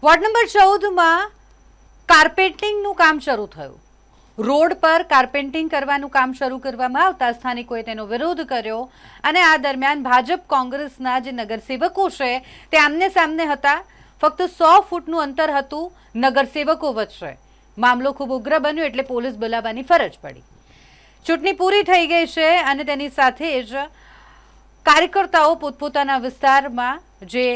Ward number 14 માં કાર્પેટિંગનું કામ શરૂ થયું। રોડ પર કાર્પેટિંગ કરવાનું કામ શરૂ કરવામાં આવતા સ્થાનિકોએ તેનો વિરોધ કર્યો અને આ દરમિયાન ભાજપ કોંગ્રેસના જે નગરસેવકો છે તે આમને સામને હતા। ફક્ત 100 ફૂટનું અંતર હતું નગરસેવકો વચ્ચે। મામલો ખૂબ ઉગ્ર બન્યો એટલે પોલીસ બોલાવવાની ફરજ પડી। ચૂંટણી પૂરી થઈ ગઈ છે અને તેની સાથે જ કાર્યકર્તાઓ પોતપોતાના વિસ્તારમાં જે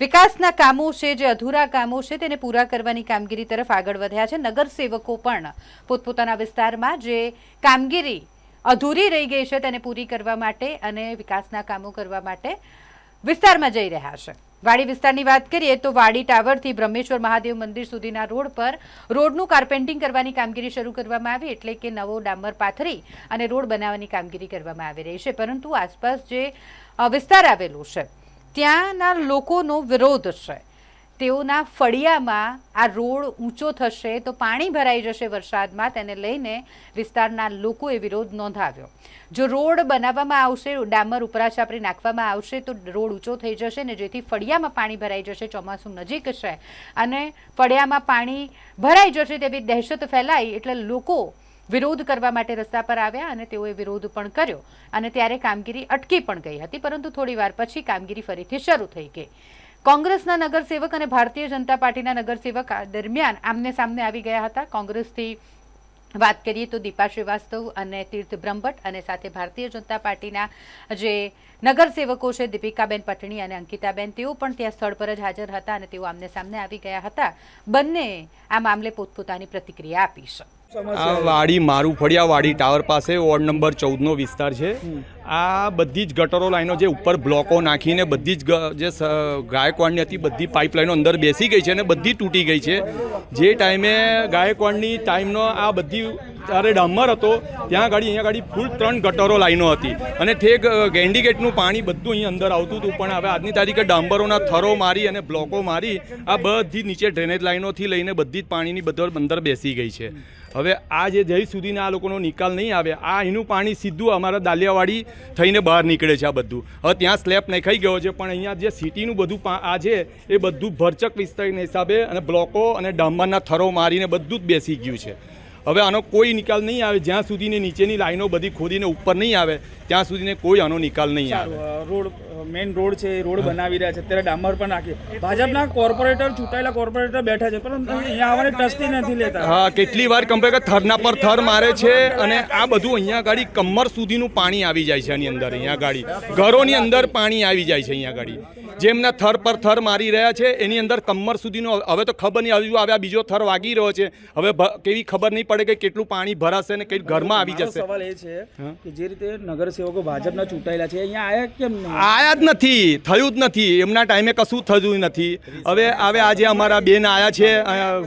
વિકાસના કામો છે, જે અધૂરા કામો છે તેને પૂરા કરવાની કામગીરી તરફ આગળ વધ્યા છે। નગરસેવકો પણ પોતપોતાના વિસ્તારમાં જે કામગીરી અધૂરી રહી ગઈ છે તેને પૂરી કરવા માટે અને વિકાસના કામો કરવા માટે વિસ્તારમાં જઈ રહ્યા છે। વાડી વિસ્તારની વાત કરીએ તો વાડી ટાવરથી બ્રહ્મેશ્વર મહાદેવ મંદિર સુધીના રોડ પર રોડનું કાર્પેન્ટિંગ કરવાની કામગીરી શરૂ કરવામાં આવી, એટલે કે નવો ડામર પાથરી અને રોડ બનાવવાની કામગીરી કરવામાં આવી રહી છે। પરંતુ આસપાસ જે વિસ્તાર આવેલું છે ત્યાંના લોકોનો વિરોધ છે। તેઓના ફળિયામાં આ રોડ ઊંચો થશે તો પાણી ભરાઈ જશે વરસાદમાં, તેને લઈને વિસ્તારના લોકોએ વિરોધ નોંધાવ્યો। જો રોડ બનાવવામાં આવશે, ડામર ઉપરાછાપરી નાખવામાં આવશે તો રોડ ઊંચો થઈ જશે ને જેથી ફળિયામાં પાણી ભરાઈ જશે। ચોમાસું નજીક છે અને ફળિયામાં પાણી ભરાઈ જશે તેવી દહેશત ફેલાઈ એટલે લોકો વિરોધ કરવા માટે રસ્તા પર આવ્યા અને તેઓએ વિરોધ પણ કર્યો અને ત્યારે કામગીરી અટકી પણ ગઈ હતી, પરંતુ થોડી વાર પછી કામગીરી ફરીથી શરૂ થઈ ગઈ। કોંગ્રેસના નગરસેવક અને ભારતીય જનતા પાર્ટીના નગરસેવક દરમિયાન આમને સામને આવી ગયા હતા। કોંગ્રેસથી વાત કરીએ તો દીપા શ્રીવાસ્તવ અને તીર્થ બ્રહ્મભટ્ટ અને સાથે ભારતીય જનતા પાર્ટીના જે નગરસેવકો છે દીપિકાબેન પટણી અને અંકિતાબેન, તેઓ પણ ત્યાં સ્થળ પર જ હાજર હતા અને તેઓ આમને સામને આવી ગયા હતા। બંને આ મામલે પોતપોતાની પ્રતિક્રિયા આપી છે। આ વાડી મારું ફળિયા વાડી ટાવર પાસે વોર્ડ નંબર 14નો વિસ્તાર છે। આ બધી જ ગટરો લાઈનો જે ઉપર બ્લોકો નાખીને બધી જ જે ગાયકવાડની હતી બધી પાઇપલાઈનો અંદર બેસી ગઈ છે અને બધી તૂટી ગઈ છે। જે ટાઈમે ગાયકવાડની ટાઈમનો આ બધી ત્યારે ડામર હતો ત્યાં ગાડી અહીંયા ગાડી ફૂલ 3 ગટરો લાઈનો હતી અને ઠેક ગેન્ડીગેટનું પાણી બધું અહીં અંદર આવતું હતું, પણ હવે આજની તારીખે ડાંબરોના થરો મારી અને બ્લોકો મારી આ બધી નીચે ડ્રેનેજ લાઈનોથી લઈને બધી જ પાણીની બધો અંદર બેસી ગઈ છે। હવે આ જે જઈ સુધીને આ લોકોનો નિકાલ નહીં આવે, આ એનું પાણી સીધું અમારા દાલિયાવાડી થઈને બહાર નીકળે છે। આ બધું હવે ત્યાં સ્લેબ નખાઈ ગયો છે, પણ અહીંયા જે સિટીનું બધું આ છે એ બધું ભરચક વિસ્તારના હિસાબે અને બ્લોકો અને ડામરના થરો મારીને બધું જ બેસી ગયું છે। હવે આનો કોઈ નિકાલ નહીં આવે જ્યાં સુધીને નીચેની લાઈનો બધી ખોદીને ઉપર નહીં આવે ત્યાં સુધીને કોઈ આનો નિકાલ નહીં આવે। રોડ મેઇન રોડ છે, રોડ બનાવી રહ્યા છે, અત્યારે ડામર પણ નાખી ભાજપના કોર્પોરેટર ચૂંટાયેલા કોર્પોરેટર બેઠા છે, પરંતુ અહીંયા આવવાની ટસ્તી નથી લેતા। હા, કેટલી વાર કમ્પેર થરના પર થર મારે છે અને આ બધું અહીંયા ગાડી કમર સુધીનું પાણી આવી જાય છે। આની અંદર અહીંયા ગાડી ઘરોની અંદર પાણી આવી જાય છે। અહીંયા ગાડી જેમના થર પર થર મારી રહ્યા છે એની અંદર કમર સુધીનો હવે તો ખબર નહીં હજુ આવે બીજો થર વાગી રહ્યો છે, હવે કેવી ખબર નહીં પડે કે કેટલું પાણી ભરાશે ને કઈ ઘરમાં આવી જશે। સવાલ એ છે કે જે રીતે નગરસેવકો ભાજપના ચૂંટાયેલા છે અહીંયા આયા કેમ નહીં? આયા જ નથી, થયું જ નથી, એમના ટાઈમે કશું થયું નથી। હવે આજે અમારા બેન આયા છે,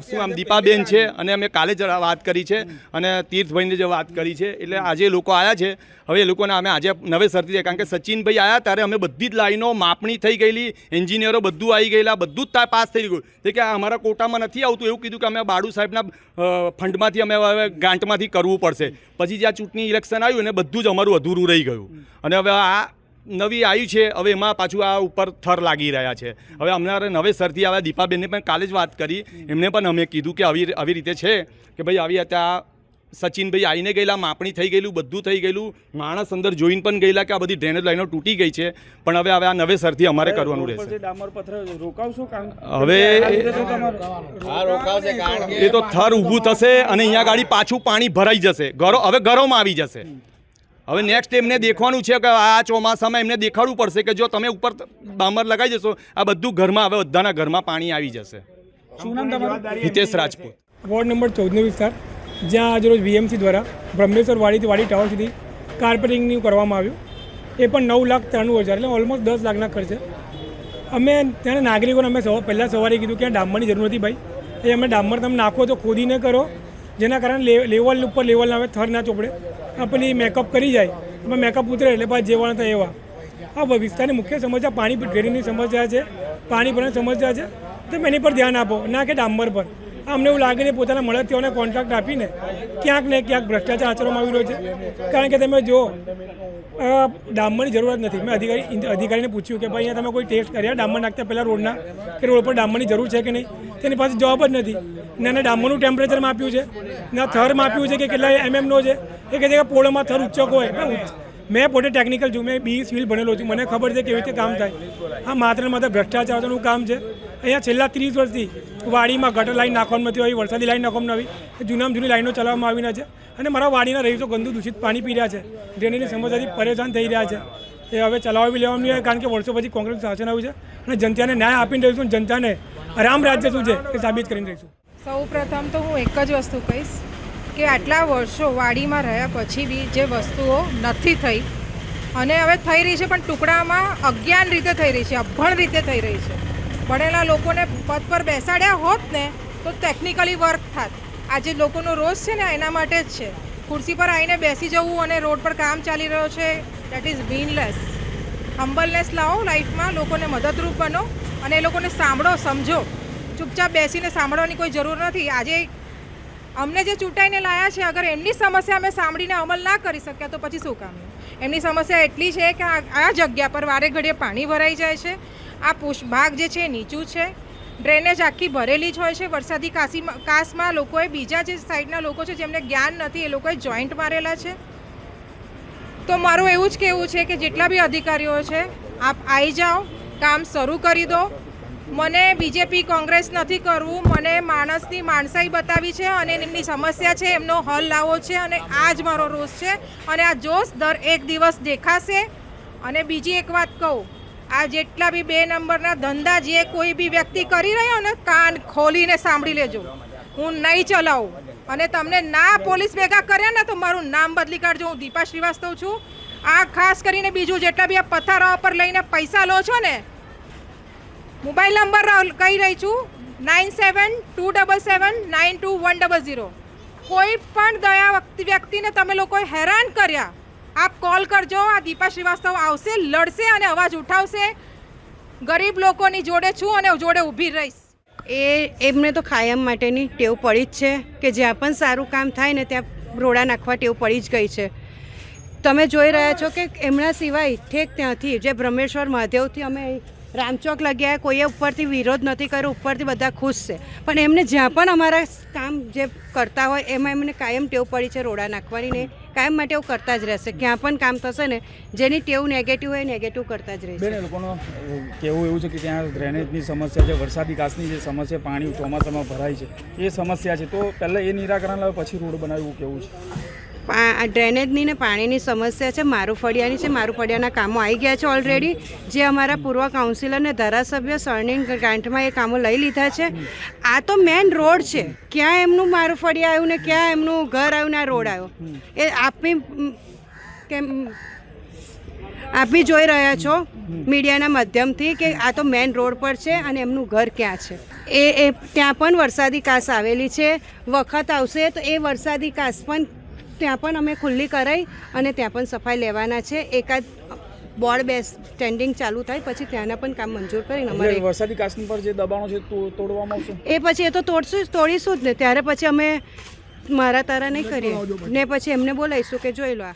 શું આમ દીપાબેન છે અને અમે કાલે જ વાત કરી છે અને તીર્થભાઈને જે વાત કરી છે એટલે આજે લોકો આયા છે। હવે એ લોકોને અમે આજે નવેસરથી છે, કારણ કે સચિનભાઈ આવ્યા ત્યારે અમે બધી જ લાઈનો માપણી થઈ ગયેલી, એન્જિનિયરો બધું આવી ગયેલા, બધું જ પાસ થઈ ગયું તે કે અમારા કોટામાં નથી આવતું એવું કીધું કે અમે બાળુ સાહેબના ફંડમાંથી અમે હવે ગ્રાન્ટમાંથી કરવું પડશે। પછી જ્યાં ચૂંટણી ઇલેક્શન આવ્યું ને બધું જ અમારું અધૂરું રહી ગયું અને હવે આ નવી આવી છે, હવે એમાં પાછું આ ઉપર થર લાગી રહ્યા છે। હવે અમારે નવેસરથી આવ્યા દીપાબેનને પણ કાલે જ વાત કરી, એમને પણ અમે કીધું કે આવી રીતે છે કે ભાઈ આવી ત્યાં સચિનભાઈ આવીને ગયેલા, માપણી થઈ ગયેલું, બધું થઈ ગયેલું, માણસ અંદર જોઈને પણ ગયેલા કે આ બધી ડ્રેનેજ લાઈનો તૂટી ગઈ છે, પણ હવે આ નવેસરથી અમારે કરવાનું રહેશે। હવે એ તો થર ઊભું થશે અને અહીંયા ગાડી પાછું પાણી ભરાઈ જશે, હવે ઘરોમાં આવી જશે। હવે નેક્સ્ટ એમને દેખવાનું છે કે આ ચોમાસામાં એમને દેખાડવું પડશે કે જો તમે ઉપર ડામર લગાવી જશો આ બધું ઘરમાં, હવે બધાના ઘરમાં પાણી આવી જશે। શું નામ તમારું? હિતેશ રાજપૂત, વોર્ડ નંબર 14નો વિસ્તાર, જ્યાં આજરોજ વીએમસી દ્વારા બ્રહ્મેશ્વર વાડીથી વાડી ટાવર સુધી કાર્પેટિંગનું કરવામાં આવ્યું, એ પણ 9,93,000 એટલે ઓલમોસ્ટ 10 લાખના ખર્ચે। અમે ત્યાંના નાગરિકોને અમે પહેલાં સવારે કીધું કે ડામરની જરૂર નથી ભાઈ, એ અમે ડામર તમે નાખો તો ખોદીને કરો, જેના કારણે લેવલ ઉપર લેવલ આવે, થર ના ચોપડે, આપણે મેકઅપ કરી જાય, એમાં મેકઅપ ઉતરે એટલે પાછા જેવાના થાય એવા। આ વિસ્તારની મુખ્ય સમસ્યા પાણી ડ્રેનેજની સમસ્યા છે, પાણી ભરવાની સમસ્યા છે, તમે એની પર ધ્યાન આપો, ના કે ડામર પર। અમને એવું લાગે છે પોતાના મળતિઓને કોન્ટ્રાક્ટ આપીને ક્યાંક ને ક્યાંક ભ્રષ્ટાચાર આચરવામાં આવી રહ્યો છે। કારણ કે તમે જો ડામરની જરૂરત નથી, મેં અધિકારીને પૂછ્યું કે ભાઈ અહીંયા તમે કોઈ ટેસ્ટ કર્યા ડામર નાખતા પહેલાં રોડના કે રોડ પર ડામરની જરૂર છે કે નહીં, તેની પાસે જવાબ જ નથી. ને એને ડામરનું ટેમ્પરેચર માપ્યું છે, ના થર માપ્યું છે કે કેટલા એમએમનો છે. એ કહે છે કે પોળમાં થર ઊંચો હોય. મેં પોતે ટેકનિકલ છું, મેં BE સિવિલ ભણેલો છું, મને ખબર છે કેવી રીતે કામ થાય. આ માત્ર ને માત્ર ભ્રષ્ટાચારનું કામ છે. અહીંયા છેલ્લા 30 વર્ષથી વાડીમાં ગટર લાઈન નાખવામાં નથી આવી, વરસાદી લાઈન નાખવામાં આવી, જૂનામાં જૂની લાઈનો ચલાવવામાં આવી છે. અને મારા વાડીના રહીશો ગંદુ દૂષિત પાણી પી રહ્યા છે, ડ્રેનેજની સમસ્યાથી પરેશાન થઈ રહ્યા છે. એ હવે ચલાવવી લેવાનું નહીં, કારણ કે વર્ષો પછી કોંગ્રેસ શાસન આવ્યું છે અને જનતાને ન્યાય આપીને રહીશું. જનતાને આરામ રાજ્ય શું છે એ સાબિત કરીને રહીશું. સૌ પ્રથમ તો હું એક જ વસ્તુ કહીશ કે આટલા વર્ષો વાડીમાં રહ્યા પછી બી જે વસ્તુઓ નથી થઈ અને હવે થઈ રહી છે, પણ ટુકડામાં અજ્ઞાન રીતે થઈ રહી છે, અભણ રીતે થઈ રહી છે. ભણેલા લોકોને પદ પર બેસાડ્યા હોત ને તો ટેકનિકલી વર્ક થાત. આજે લોકોનો રોષ છે ને એના માટે જ છે. ખુરશી પર આવીને બેસી જવું અને રોડ પર કામ ચાલી રહ્યો છે, દેટ ઇઝ મીનલેસ. હમ્બલનેસ લાવો લાઈફમાં, લોકોને મદદરૂપ બનો અને એ લોકોને સાંભળો, સમજો. ચૂપચાપ બેસીને સાંભળવાની કોઈ જરૂર નથી. આજે અમને જે ચૂંટાઈને લાયા છે, અગર એમની સમસ્યા અમે સાંભળીને અમલ ના કરી શક્યા તો પછી શું કામનું? એમની સમસ્યા એટલી છે કે આ જગ્યા પર વારે ઘડીએ પાણી ભરાઈ જાય છે, આ ભાગ જે છે એ નીચું છે, ડ્રેનેજ આખી ભરેલી જ હોય છે. વરસાદી કાસમાં લોકોએ, બીજા જે સાઈડના લોકો છે જેમને જ્ઞાન નથી, એ લોકોએ જોઈન્ટ મારેલા છે. તો મારું એવું જ કહેવું છે કે જેટલા બી અધિકારીઓ છે, આપ આવી જાઓ, કામ શરૂ કરી દો. મને બીજેપી કોંગ્રેસ નથી કરવું, મને માણસની માણસાઈ બતાવી છે અને એમની સમસ્યા છે, એમનો હલ લાવવો છે અને આ જ મારો રોષ છે. અને આ જોશ દર એક દિવસ દેખાશે. અને બીજી એક વાત કહું, આ જેટલા બી 2 નંબરના ધંધા જે કોઈ બી વ્યક્તિ કરી રહ્યો ને, કાન ખોલીને સાંભળી લેજો, હું નહીં ચલાવું. અને તમને ના પોલીસ ભેગા કર્યા ને તો મારું નામ બદલી કાઢજો. હું દીપા શ્રીવાસ્તવ છું. આ ખાસ કરીને બીજું, જેટલા બી આ પથ્થારા પર લઈને પૈસા લો છો ને, મોબાઈલ નંબર કહી રહી છું 9727792100. કોઈ પણ ગયા વ્યક્તિને તમે લોકોએ હેરાન કર્યા, આપ કોલ કરજો. આ દીપા શ્રીવાસ્તવ આવશે, લડશે અને અવાજ ઉઠાવશે. ગરીબ લોકોની જોડે છું અને જોડે ઊભી રહીશ. એમને તો કાયમ માટેની ટેવ પડી જ છે કે જ્યાં પણ સારું કામ થાય ને ત્યાં રોડા નાખવા ટેવ પડી જ ગઈ છે. તમે જોઈ રહ્યા છો કે એમના સિવાય ઠેક ત્યાંથી જે બ્રહ્મેશ્વર મહાદેવથી અમે રામચોક લગ્યા, કોઈએ ઉપરથી વિરોધ નથી કર્યો, ઉપરથી બધા ખુશ છે. પણ એમને જ્યાં પણ અમારા કામ જે કરતા હોય એમાં એમને કાયમ ટેવ પડી છે રોડા નાખવાની, ને કાયમ માટે એવું કરતા જ રહેશે. ક્યાં પણ કામ થશે ને, જેની ટેવ નેગેટિવ હોય નેગેટિવ કરતા જ રહેશે. બેન, લોકોનો કહેવું એવું છે કે ત્યાં ડ્રેનેજની સમસ્યા છે, વરસાદી કાસની જે સમસ્યા, પાણી ચોમાસામાં ભરાય છે, એ સમસ્યા છે. તો પહેલાં એ નિરાકરણ લાવે પછી રોડ બનાવવું કેવું છે? ડ્રેનેજની ને પાણીની સમસ્યા છે, મારું ફળિયાની છે. મારું ફળિયાના કામો આવી ગયા છે ઓલરેડી. જે અમારા પૂર્વ કાઉન્સિલર ને ધારાસભ્ય સર્નિંગ ગ્રાન્ટમાં એ કામો લઈ લીધા છે. આ તો મેન રોડ છે. ક્યાં એમનું મારું ફળિયા આવ્યું ને ક્યાં એમનું ઘર આવ્યું ને આ રોડ આવ્યો, એ આપી જોઈ રહ્યા છો મીડિયાના માધ્યમથી કે આ તો મેન રોડ પર છે અને એમનું ઘર ક્યાં છે. એ ત્યાં પણ વરસાદી કાસ આવેલી છે. વખત આવશે તો એ વરસાદી કાસ પણ ત્યાં પણ અમે ખુલ્લી કરાઈ અને ત્યાં પણ સફાઈ લેવાના છે. એકાદ બોર્ડ સ્ટેન્ડિંગ ચાલુ થાય પછી ત્યાંના પણ કામ મંજૂર કરીને અમારે વરસાદી કાસની પર જે દબાણો છે તોડવામાં આવશે. એ પછી એ તો તોડીશું જ ને. ત્યારે પછી અમે મારા તારા નહીં કરીએ ને, પછી એમને બોલાવીશું કે જોઈ લો આ